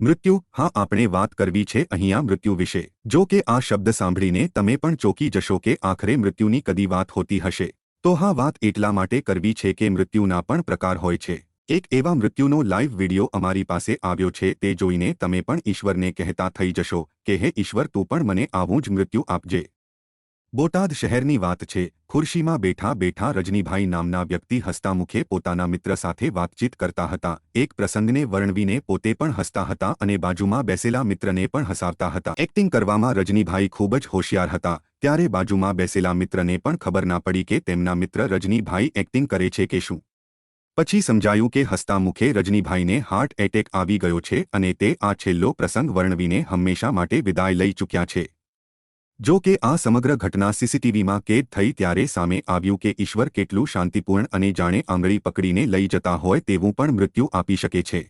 મૃત્યુ, હા, આપણે વાત કરવી છે અહીંયા મૃત્યુ વિશે। જો કે આ શબ્દ સાંભળીને તમે પણ ચોંકી જશો કે આખરે મૃત્યુની કદી વાત હોતી હશે। તો હા, વાત એટલા માટે કરવી છે કે મૃત્યુના પણ પ્રકાર હોય છે। એક એવા મૃત્યુનો લાઈવ વિડિયો અમારી પાસે આવ્યો છે, તે જોઈને તમે પણ ઈશ્વરને કહેતા થઈ જશો કે હે ઈશ્વર, તું પણ મને આવું જ મૃત્યુ આપજે। બોટાદ શહેરની વાત છે। ખુરશીમાં બેઠા બેઠા રજનીભાઈ નામના વ્યક્તિ હસતા મુખે પોતાના મિત્ર સાથે વાતચીત કરતા હતા। એક પ્રસંગને વર્ણવીને પોતે પણ હસતા હતા અને બાજુમાં બેસેલા મિત્રને પણ હસાવતા હતા। એક્ટિંગ કરવામાં રજનીભાઈ ખૂબ જ હોશિયાર હતા। ત્યારે બાજુમાં બેસેલા મિત્રને પણ ખબર ના પડી કે તેમના મિત્ર રજનીભાઈ એક્ટિંગ કરે છે કે શું। પછી સમજાયું કે હસતા મુખે રજનીભાઈને હાર્ટ એટેક આવી ગયો છે અને તે આ છેલ્લો પ્રસંગ વર્ણવીને હંમેશા માટે વિદાય લઈ ચૂક્યા છે। જો કે આ સમગ્ર ઘટના સીસીટીવીમાં કેદ થઈ ત્યારે સામે આવ્યું કે ઈશ્વર કેટલું શાંતિપૂર્ણ અને જાણે આંગળી પકડીને લઈ જતા હોય તેવું પણ મૃત્યુ આપી શકે છે।